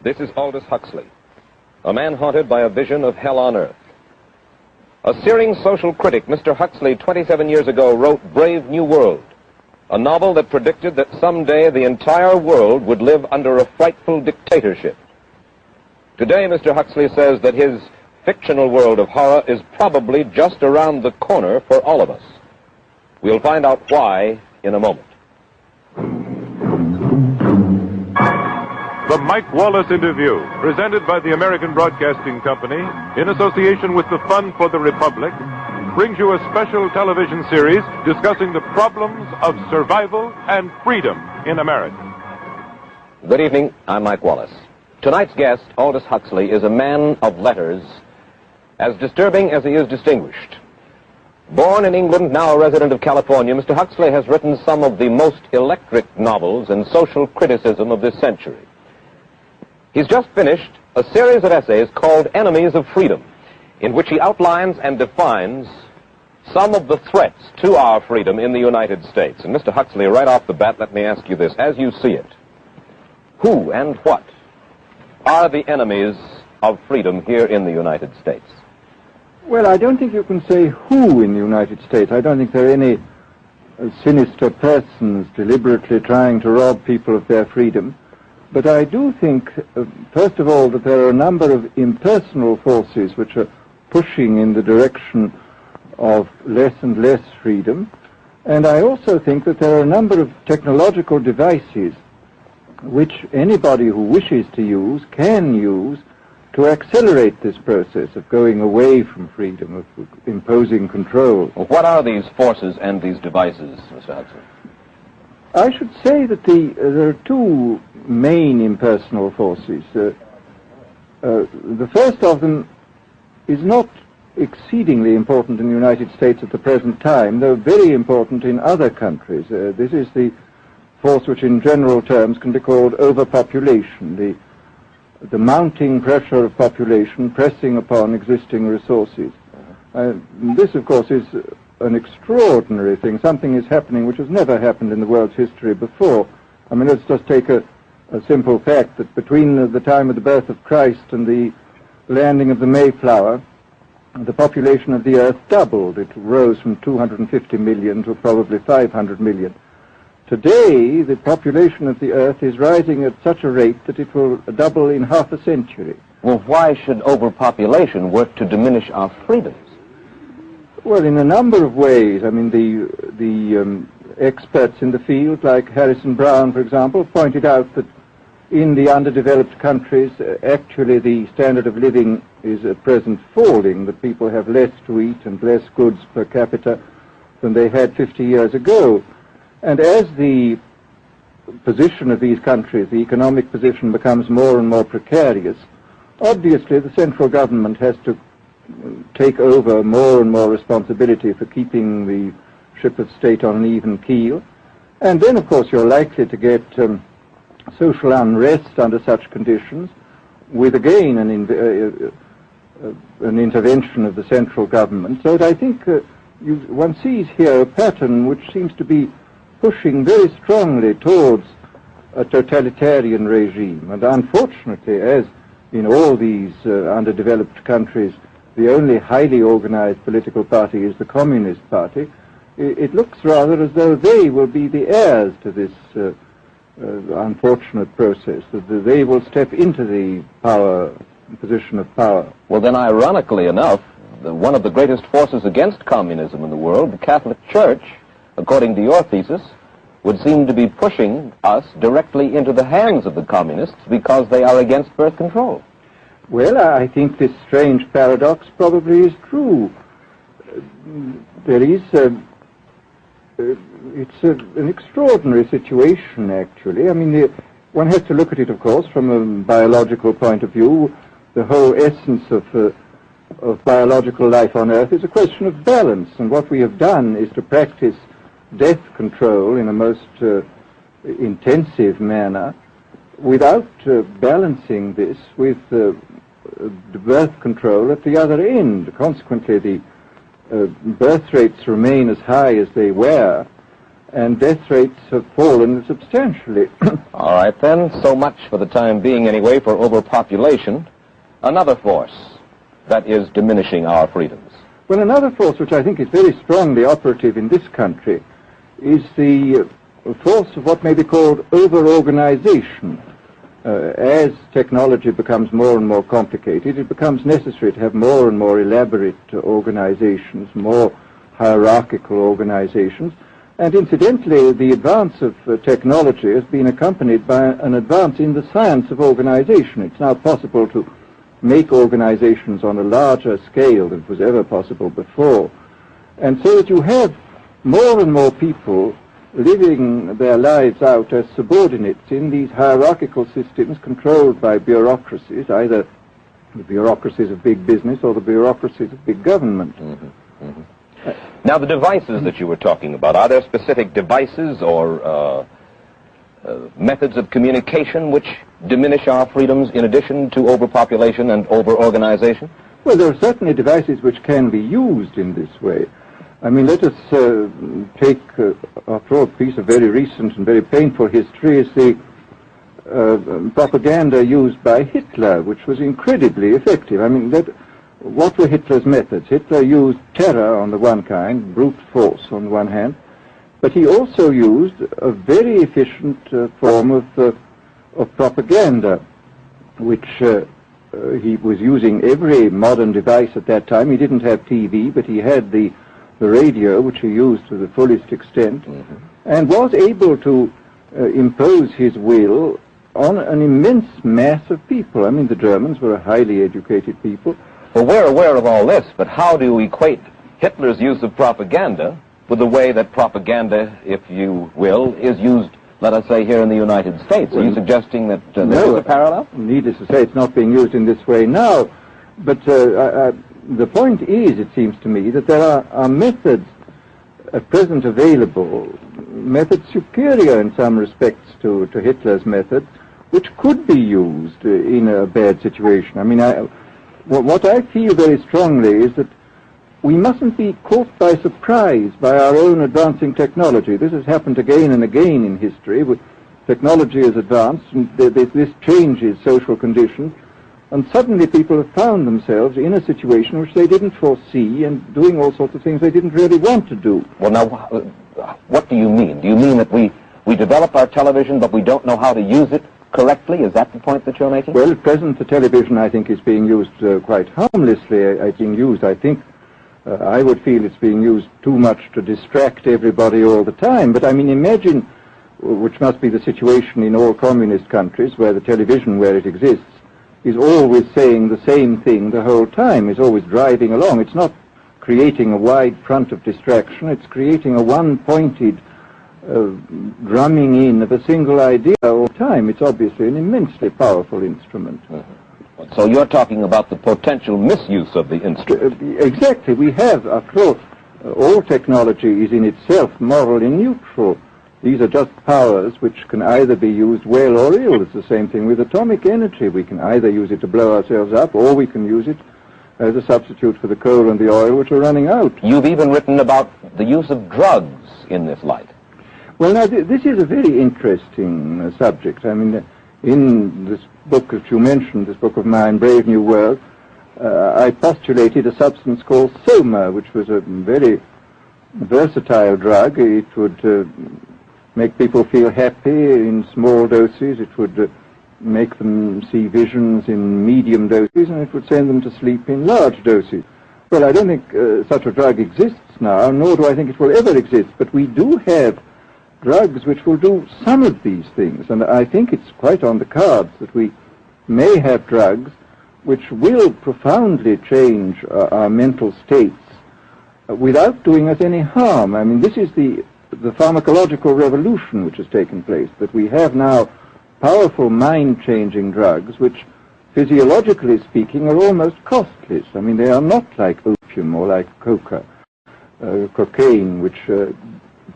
This is Aldous Huxley, a man haunted by a vision of hell on earth. A searing social critic, Mr. Huxley, 27 years ago, wrote Brave New World, a novel that predicted that someday the entire world would live under a frightful dictatorship. Today, Mr. Huxley says that his fictional world of horror is probably just around the corner for all of us. We'll find out why in a moment. The Mike Wallace Interview, presented by the American Broadcasting Company in association with the Fund for the Republic, brings you a special television series discussing the problems of survival and freedom in America. Good evening. I'm Mike Wallace. Tonight's guest, Aldous Huxley, is a man of letters, as disturbing as he is distinguished. Born in England, now a resident of California, Mr. Huxley has written some of the most electric novels in social criticism of this century. He's just finished a series of essays called Enemies of Freedom, in which he outlines and defines some of the threats to our freedom in the United States. And Mr. Huxley, right off the bat, let me ask you this. As you see it, who and what are the enemies of freedom here in the United States? Well, I don't think you can say who in the United States. I don't think there are any sinister persons deliberately trying to rob people of their freedom. But I do think, first of all, that there are a number of impersonal forces which are pushing in the direction of less and less freedom. And I also think that there are a number of technological devices which anybody who wishes to use can use to accelerate this process of going away from freedom, of imposing control. Well, what are these forces and these devices, Mr. Huxley? I should say that there are two main impersonal forces. The first of them is not exceedingly important in the United States at the present time, though very important in other countries. This is the force which in general terms can be called overpopulation, the mounting pressure of population pressing upon existing resources. This, of course, is an extraordinary thing. Something is happening which has never happened in the world's history before. I mean, let's just take a simple fact that between the time of the birth of Christ and the landing of the Mayflower, the population of the Earth doubled. It rose from 250 million to probably 500 million. Today, the population of the Earth is rising at such a rate that it will double in half a century. Well, why should overpopulation work to diminish our freedoms? Well, in a number of ways. I mean, the experts in the field, like Harrison Brown, for example, pointed out that in the underdeveloped countries, actually the standard of living is at present falling, that people have less to eat and less goods per capita than they had 50 years ago. And as the position of these countries, the economic position, becomes more and more precarious, obviously the central government has to take over more and more responsibility for keeping the ship of state on an even keel. And then, of course, you're likely to get social unrest under such conditions, with again an intervention of the central government. So that I think one sees here a pattern which seems to be pushing very strongly towards a totalitarian regime. And unfortunately, as in all these underdeveloped countries, the only highly organized political party is the Communist Party, it looks rather as though they will be the heirs to this unfortunate process, that they will step into the position of power. Well, then, ironically enough, one of the greatest forces against communism in the world, the Catholic Church, according to your thesis, would seem to be pushing us directly into the hands of the communists because they are against birth control. Well, I think this strange paradox probably is true. There is it's an extraordinary situation, actually. I mean, one has to look at it, of course, from a biological point of view. The whole essence of biological life on Earth is a question of balance, and what we have done is to practice death control in a most intensive manner without balancing this with the birth control at the other end. Consequently, the birth rates remain as high as they were, and death rates have fallen substantially. All right, then. So much for the time being, anyway, for overpopulation. Another force that is diminishing our freedoms. Well, another force which I think is very strongly operative in this country is the force of what may be called over-organization. As technology becomes more and more complicated, it becomes necessary to have more and more elaborate organizations, more hierarchical organizations. And incidentally, the advance of technology has been accompanied by an advance in the science of organization. It's now possible to make organizations on a larger scale than was ever possible before. And so that you have more and more people living their lives out as subordinates in these hierarchical systems controlled by bureaucracies, either the bureaucracies of big business or the bureaucracies of big government. Now, the devices that you were talking about, are there specific devices or methods of communication which diminish our freedoms in addition to overpopulation and over-organization? Well, there are certainly devices which can be used in this way. I mean, let us take, after all, a piece of very recent and very painful history is the propaganda used by Hitler, which was incredibly effective. I mean, what were Hitler's methods? Hitler used terror on the one kind, brute force on the one hand, but he also used a very efficient form of propaganda, which he was using every modern device at that time. He didn't have TV, but he had the radio, which he used to the fullest extent, and was able to impose his will on an immense mass of people. I mean, the Germans were a highly educated people. Well, we're aware of all this, but how do you equate Hitler's use of propaganda with the way that propaganda, if you will, is used, let us say, here in the United States? Are you suggesting that there is a parallel? Needless to say, it's not being used in this way now, but the point is, it seems to me, that there are methods at present available, methods superior in some respects to Hitler's methods, which could be used in a bad situation. I mean, what I feel very strongly is that we mustn't be caught by surprise by our own advancing technology. This has happened again and again in history. Technology has advanced, and this changes social conditions, and suddenly people have found themselves in a situation which they didn't foresee and doing all sorts of things they didn't really want to do. Well, now, what do you mean? Do you mean that we develop our television, but we don't know how to use it correctly? Is that the point that you're making? Well, at present, the television, I think, is being used quite harmlessly. I would feel it's being used too much to distract everybody all the time. But, I mean, imagine, which must be the situation in all communist countries, where the television, where it exists, is always saying the same thing the whole time, is always driving along. It's not creating a wide front of distraction, it's creating a one-pointed drumming in of a single idea all the time. It's obviously an immensely powerful instrument. So you're talking about the potential misuse of the instrument. Exactly. We have, after all technology is in itself morally neutral. These are just powers which can either be used well or ill. It's the same thing with atomic energy. We can either use it to blow ourselves up, or we can use it as a substitute for the coal and the oil which are running out. You've even written about the use of drugs in this light. Well, now, this is a very interesting subject. I mean, in this book that you mentioned, this book of mine, Brave New World, I postulated a substance called soma, which was a very versatile drug. It would make people feel happy in small doses. It would make them see visions in medium doses, and it would send them to sleep in large doses. Well, I don't think such a drug exists now, nor do I think it will ever exist, but we do have drugs which will do some of these things, and I think it's quite on the cards that we may have drugs which will profoundly change our mental states without doing us any harm. I mean, this is the pharmacological revolution which has taken place, that we have now powerful mind-changing drugs which, physiologically speaking, are almost costless. I mean, they are not like opium or like cocaine, which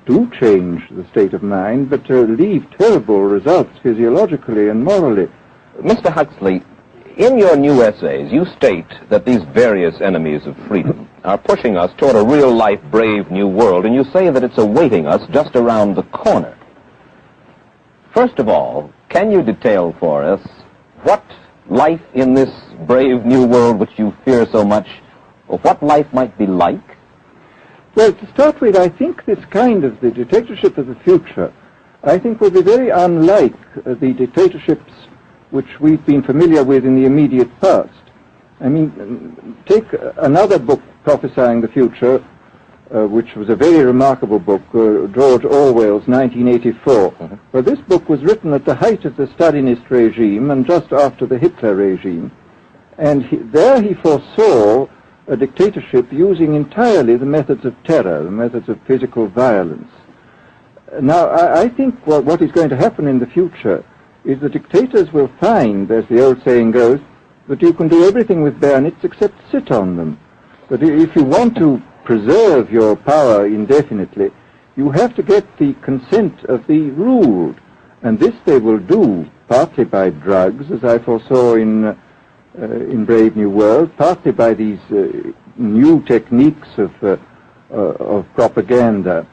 do change the state of mind, but leave terrible results physiologically and morally. Mr. Huxley, in your new essays, you state that these various enemies of freedom, are pushing us toward a real-life, brave new world, and you say that it's awaiting us just around the corner. First of all, can you detail for us what life in this brave new world which you fear so much, or what life might be like? Well, to start with, I think this kind of the dictatorship of the future, I think will be very unlike the dictatorships which we've been familiar with in the immediate past. I mean, take another book prophesying the future, which was a very remarkable book, George Orwell's 1984. Mm-hmm. Well, this book was written at the height of the Stalinist regime and just after the Hitler regime. And there he foresaw a dictatorship using entirely the methods of terror, the methods of physical violence. Now, I think what is going to happen in the future is the dictators will find, as the old saying goes, that you can do everything with bayonets except sit on them. But if you want to preserve your power indefinitely, you have to get the consent of the ruled. And this they will do partly by drugs, as I foresaw in Brave New World, partly by these new techniques of propaganda.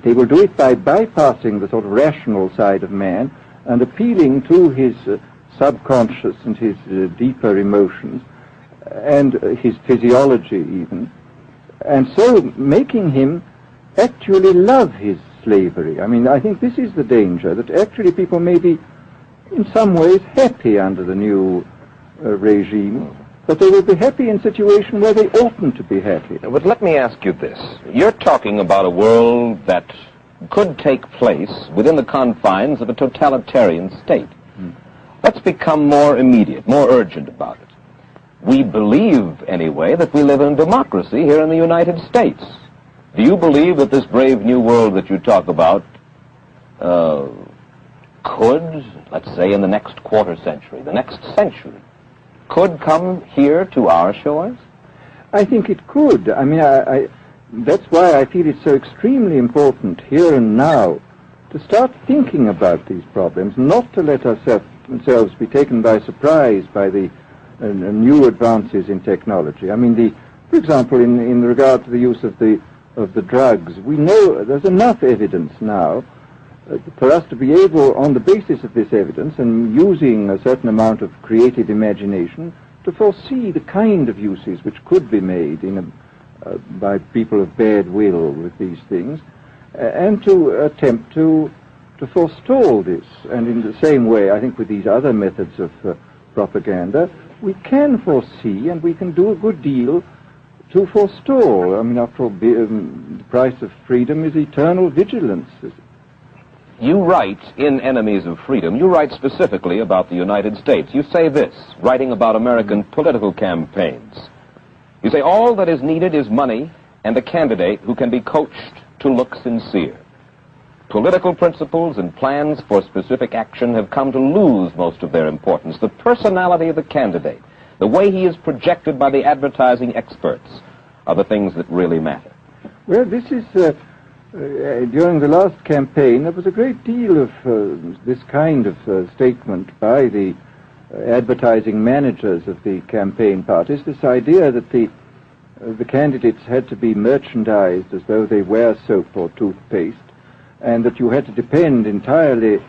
They will do it by bypassing the sort of rational side of man and appealing to his subconscious and his deeper emotions and his physiology even, and so making him actually love his slavery. I mean, I think this is the danger, that actually people may be in some ways happy under the new regime, but they will be happy in a situation where they oughtn't to be happy. But let me ask you this. You're talking about a world that could take place within the confines of a totalitarian state. Let's become more immediate, more urgent about it. We believe, anyway, that we live in a democracy here in the United States. Do you believe that this brave new world that you talk about could, let's say in the next quarter century, the next century, could come here to our shores? I think it could. I mean, that's why I feel it's so extremely important here and now to start thinking about these problems, not to let ourselves be taken by surprise by the new advances in technology. I mean, for example, in regard to the use of the drugs, we know there's enough evidence now for us to be able, on the basis of this evidence and using a certain amount of creative imagination, to foresee the kind of uses which could be made by people of bad will with these things, and to attempt to forestall this. And in the same way, I think with these other methods of propaganda, we can foresee and we can do a good deal to forestall. I mean, after all, the price of freedom is eternal vigilance. You write in Enemies of Freedom, you write specifically about the United States. You say this, writing about American political campaigns. You say, all that is needed is money and a candidate who can be coached to look sincere. Political principles and plans for specific action have come to lose most of their importance. The personality of the candidate, the way he is projected by the advertising experts, are the things that really matter. Well, this is... during the last campaign, there was a great deal of this kind of statement by the advertising managers of the campaign parties, this idea that the candidates had to be merchandised as though they were soap or toothpaste, and that you had to depend entirely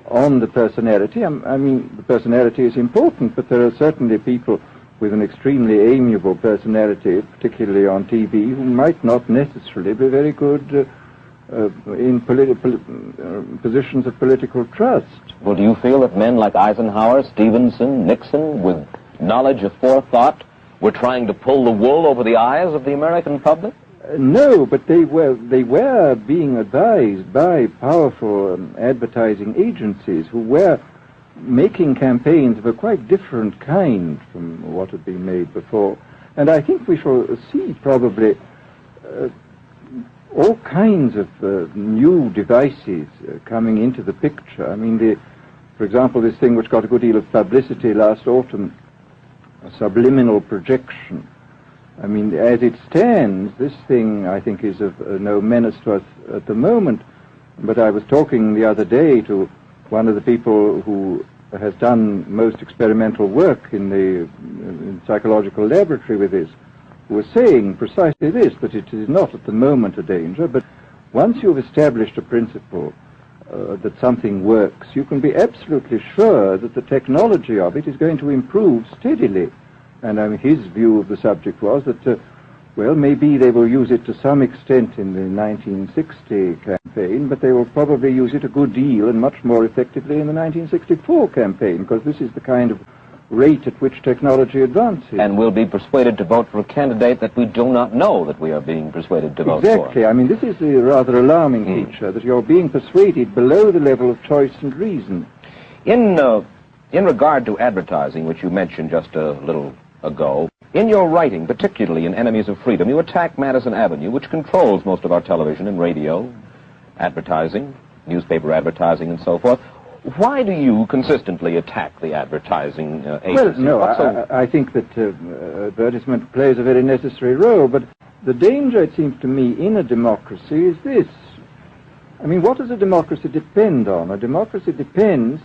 on the personality. I mean, the personality is important, but there are certainly people with an extremely amiable personality, particularly on TV, who might not necessarily be very good in positions of political trust. Well, do you feel that men like Eisenhower, Stevenson, Nixon, with knowledge of forethought, were trying to pull the wool over the eyes of the American public? No, but they were being advised by powerful advertising agencies who were making campaigns of a quite different kind from what had been made before. And I think we shall see probably all kinds of new devices coming into the picture. I mean, for example, this thing which got a good deal of publicity last autumn, subliminal projection. I mean, as it stands, this thing, I think, is of no menace to us at the moment. But I was talking the other day to one of the people who has done most experimental work in the psychological laboratory with this, who were saying precisely this, that it is not at the moment a danger, but once you've established a principle that something works, you can be absolutely sure that the technology of it is going to improve steadily. And I mean, his view of the subject was that, well, maybe they will use it to some extent in the 1960 campaign, but they will probably use it a good deal and much more effectively in the 1964 campaign, because this is the kind of rate at which technology advances. And we'll be persuaded to vote for a candidate that we do not know that we are being persuaded to vote for. Exactly. I mean, this is the rather alarming feature, that you're being persuaded below the level of choice and reason. In regard to advertising, which you mentioned just a little ago, in your writing, particularly in Enemies of Freedom, you attack Madison Avenue, which controls most of our television and radio advertising, newspaper advertising, and so forth. Why do you consistently attack the advertising agency? Well, no, I think that advertisement plays a very necessary role, but the danger, it seems to me, in a democracy is this. I mean, what does a democracy depend on? A democracy depends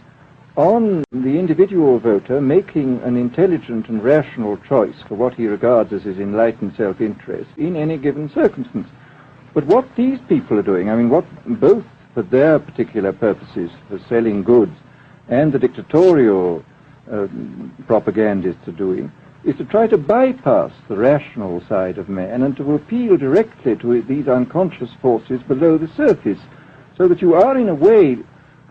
on the individual voter making an intelligent and rational choice for what he regards as his enlightened self-interest in any given circumstance. But what these people are doing, I mean, what both for their particular purposes, for selling goods, and the dictatorial propagandists are doing, is to try to bypass the rational side of man and to appeal directly to these unconscious forces below the surface, so that you are, in a way,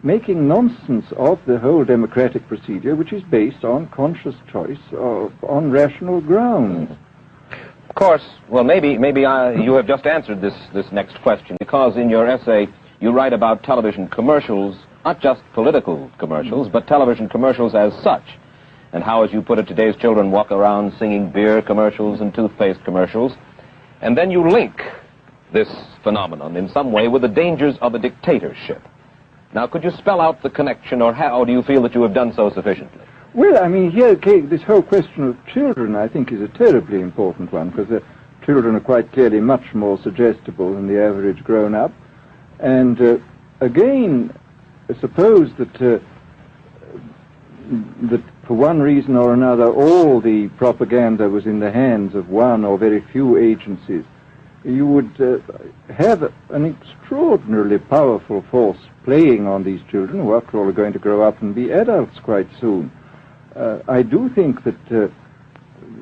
making nonsense of the whole democratic procedure, which is based on conscious choice on rational grounds. Of course, well, maybe you have just answered this next question, because in your essay you write about television commercials, not just political commercials, but television commercials as such, and how, as you put it, today's children walk around singing beer commercials and toothpaste commercials, and then you link this phenomenon in some way with the dangers of a dictatorship. Now, could you spell out the connection, or how do you feel that you have done so sufficiently? Well, I mean, here, this whole question of children, I think, is a terribly important one, because children are quite clearly much more suggestible than the average grown-up. And again, suppose that for one reason or another all the propaganda was in the hands of one or very few agencies, you would have an extraordinarily powerful force playing on these children, who after all are going to grow up and be adults quite soon. I do think that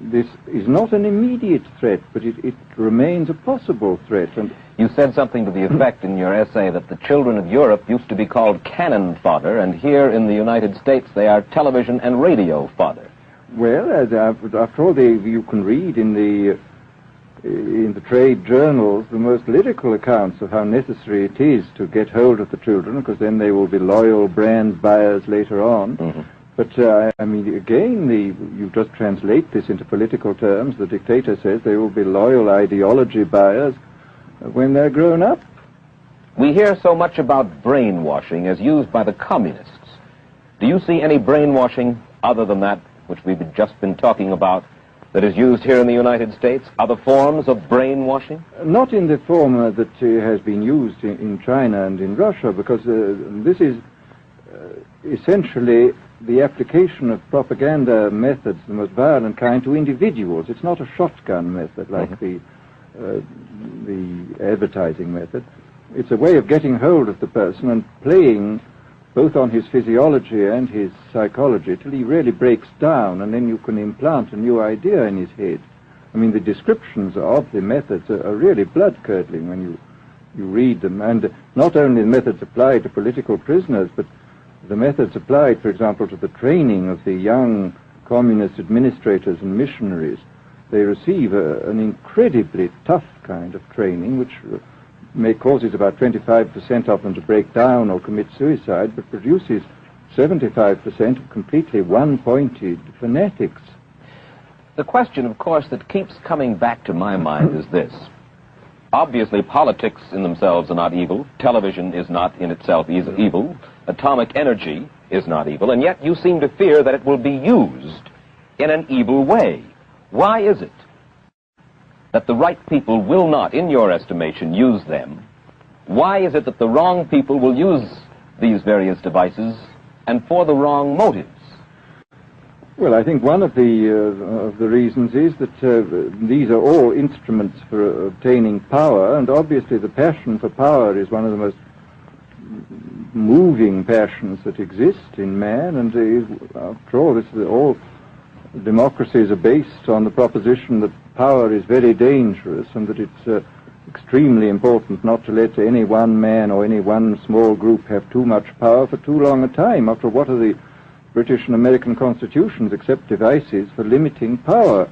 this is not an immediate threat, but it remains a possible threat. And you said something to the effect in your essay that the children of Europe used to be called cannon fodder, and here in the United States they are television and radio fodder. Well, after all, you can read in the trade journals the most lyrical accounts of how necessary it is to get hold of the children, because then they will be loyal brand buyers later on. Mm-hmm. But, I mean, again, you just translate this into political terms. The dictator says they will be loyal ideology buyers when they're grown up. We hear so much about brainwashing as used by the communists. Do you see any brainwashing other than that which we've just been talking about that is used here in the United States? Other forms of brainwashing? Not in the form that has been used in China and in Russia, because this is essentially the application of propaganda methods, the most violent kind, to individuals. It's not a shotgun method like the advertising method. It's a way of getting hold of the person and playing both on his physiology and his psychology till he really breaks down, and then you can implant a new idea in his head. I mean, the descriptions of the methods are really blood-curdling when you read them, and not only the methods applied to political prisoners, but the methods applied, for example, to the training of the young communist administrators and missionaries. They receive an incredibly tough kind of training, which causes about 25% of them to break down or commit suicide, but produces 75% of completely one-pointed fanatics. The question, of course, that keeps coming back to my mind is this. Obviously, politics in themselves are not evil. Television is not in itself evil. Atomic energy is not evil. And yet you seem to fear that it will be used in an evil way. Why is it that the right people will not, in your estimation, use them? Why is it that the wrong people will use these various devices and for the wrong motives? Well, I think one of the reasons is that these are all instruments for obtaining power, and obviously the passion for power is one of the most moving passions that exist in man, and after all, all democracies are based on the proposition that power is very dangerous and that it's extremely important not to let any one man or any one small group have too much power for too long a time. After all, what are the British and American constitutions except devices for limiting power?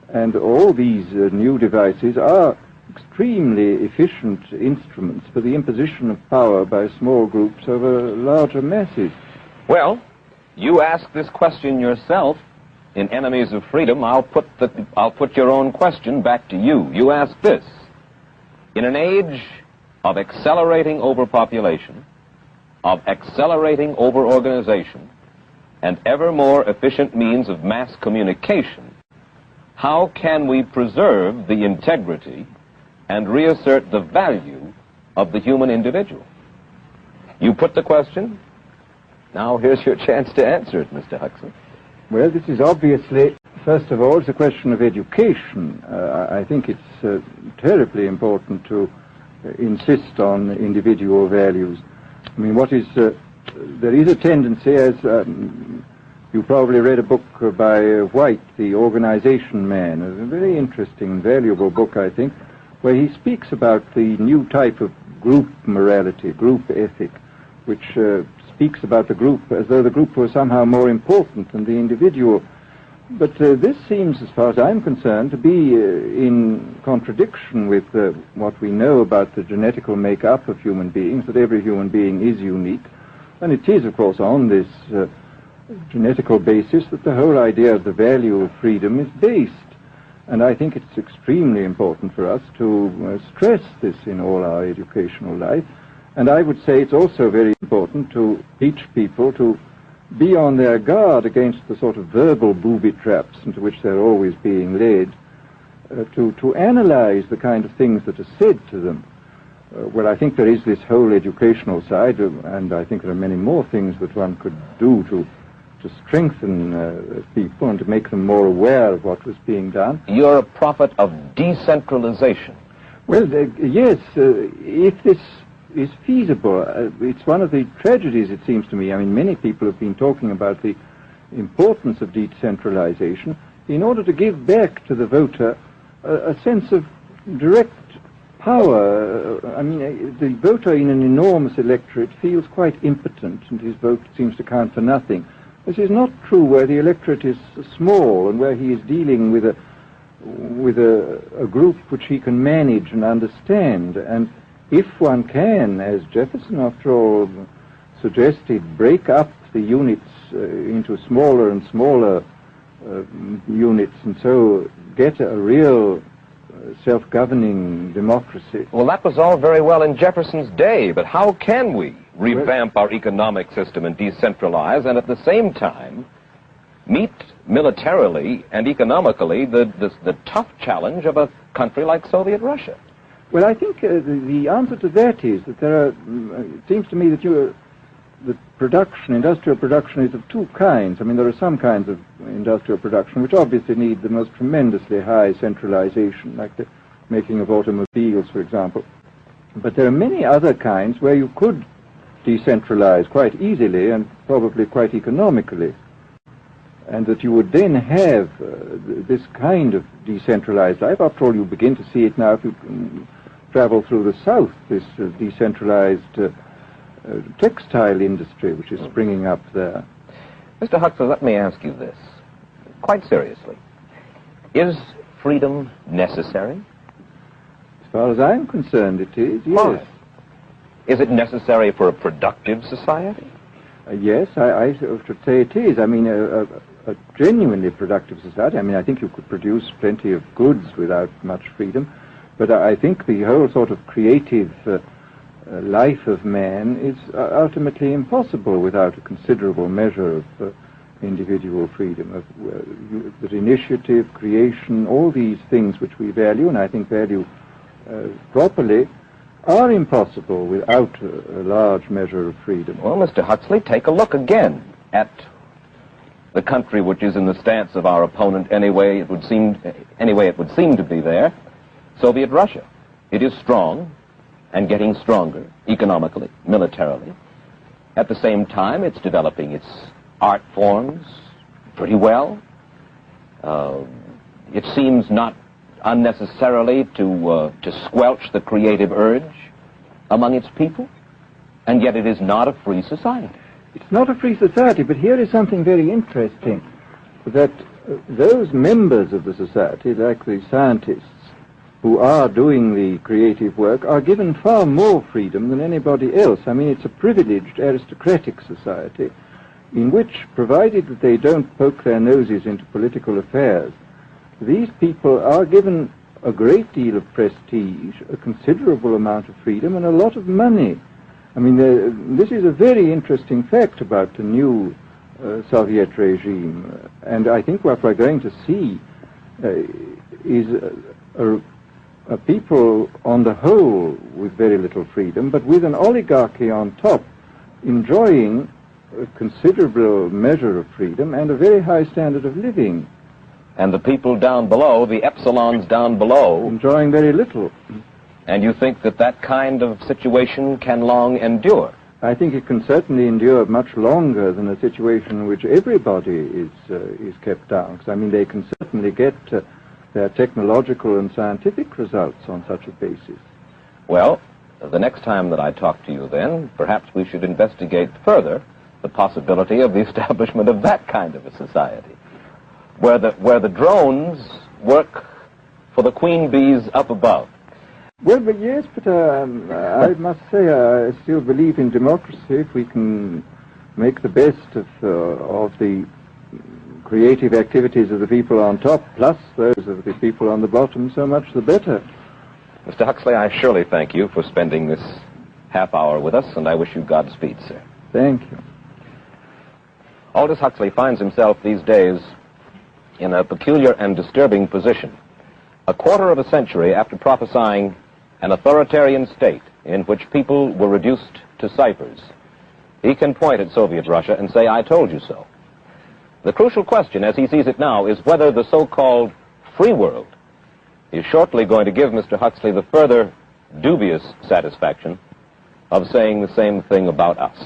And all these new devices are extremely efficient instruments for the imposition of power by small groups over larger masses. Well, you ask this question yourself in Enemies of Freedom. I'll put your own question back to you. You ask this: in an age of accelerating overpopulation, of accelerating overorganization, and ever more efficient means of mass communication, how can we preserve the integrity and reassert the value of the human individual? You put the question. Now here's your chance to answer it, Mr. Huxley. Well, this is obviously, first of all, it's a question of education. I think it's terribly important to insist on individual values. I mean, there is a tendency, as you probably read a book by White, The Organization Man, a very interesting and valuable book, I think, where he speaks about the new type of group morality, group ethic, which speaks about the group as though the group was somehow more important than the individual. But this seems, as far as I'm concerned, to be in contradiction with what we know about the genetical make-up of human beings, that every human being is unique. And it is, of course, on this genetical basis that the whole idea of the value of freedom is based. And I think it's extremely important for us to stress this in all our educational life. And I would say it's also very important to teach people to be on their guard against the sort of verbal booby traps into which they're always being led, to analyze the kind of things that are said to them. Well, I think there is this whole educational side, and I think there are many more things that one could do to strengthen people and to make them more aware of what was being done. You're a prophet of decentralization. Well, yes, if this is feasible. It's one of the tragedies, it seems to me. I mean, many people have been talking about the importance of decentralization in order to give back to the voter a sense of direct power. I mean, the voter in an enormous electorate feels quite impotent, and his vote seems to count for nothing. This is not true where the electorate is small and where he is dealing with a group which he can manage and understand. And if one can, as Jefferson, after all, suggested, break up the units into smaller and smaller units, and so get a real self-governing democracy. Well, that was all very well in Jefferson's day, but how can we revamp our economic system and decentralize and at the same time meet militarily and economically the tough challenge of a country like Soviet Russia? Well, I think the answer to that is that there are, it seems to me that the production, industrial production, is of two kinds. I mean, there are some kinds of industrial production which obviously need the most tremendously high centralization, like the making of automobiles, for example. But there are many other kinds where you could decentralize quite easily and probably quite economically, and that you would then have this kind of decentralized life. After all, you begin to see it now if you travel through the South, this decentralized textile industry which is springing up there. Mr. Huxley, let me ask you this, quite seriously. Is freedom necessary? As far as I'm concerned, it is, yes. Why? Is it necessary for a productive society? Yes, I should say it is. I mean, a genuinely productive society. I mean, I think you could produce plenty of goods without much freedom, but I think the whole sort of creative life of man is ultimately impossible without a considerable measure of individual freedom, that initiative, creation, all these things which we value, and I think value properly, are impossible without a large measure of freedom. Well, Mr. Huxley, take a look again at the country which is in the stance of our opponent anyway it would seem to be there, Soviet Russia. It is strong and getting stronger economically, militarily. At the same time, it's developing its art forms pretty well. It seems not unnecessarily to squelch the creative urge among its people, and yet it is not a free society. It's not a free society, but here is something very interesting, that those members of the society, like the scientists, who are doing the creative work, are given far more freedom than anybody else. I mean, it's a privileged aristocratic society in which, provided that they don't poke their noses into political affairs, these people are given a great deal of prestige, a considerable amount of freedom, and a lot of money. I mean, this is a very interesting fact about the new Soviet regime, and I think what we're going to see is a people on the whole with very little freedom, but with an oligarchy on top enjoying a considerable measure of freedom and a very high standard of living. And the people down below, the epsilons down below, enjoying very little. And you think that that kind of situation can long endure? I think it can certainly endure much longer than a situation in which everybody is kept down. Because, I mean, they can certainly get their technological and scientific results on such a basis. Well, the next time that I talk to you then, perhaps we should investigate further the possibility of the establishment of that kind of a society, where the drones work for the queen bees up above. Well, but yes, but I must say I still believe in democracy. If we can make the best of the creative activities of the people on top, plus those of the people on the bottom, so much the better. Mr. Huxley, I surely thank you for spending this half hour with us, and I wish you Godspeed, sir. Thank you. Aldous Huxley finds himself these days in a peculiar and disturbing position. A quarter of a century after prophesying an authoritarian state in which people were reduced to ciphers, he can point at Soviet Russia and say, "I told you so." The crucial question, as he sees it now, is whether the so-called free world is shortly going to give Mr. Huxley the further dubious satisfaction of saying the same thing about us.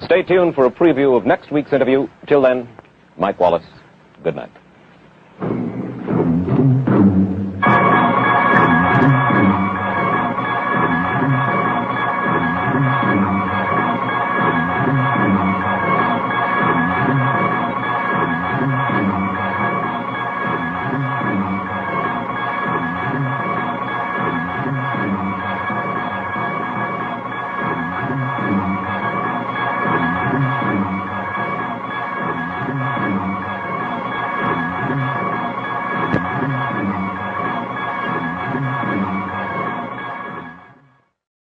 Stay tuned for a preview of next week's interview. Till then, Mike Wallace, good night.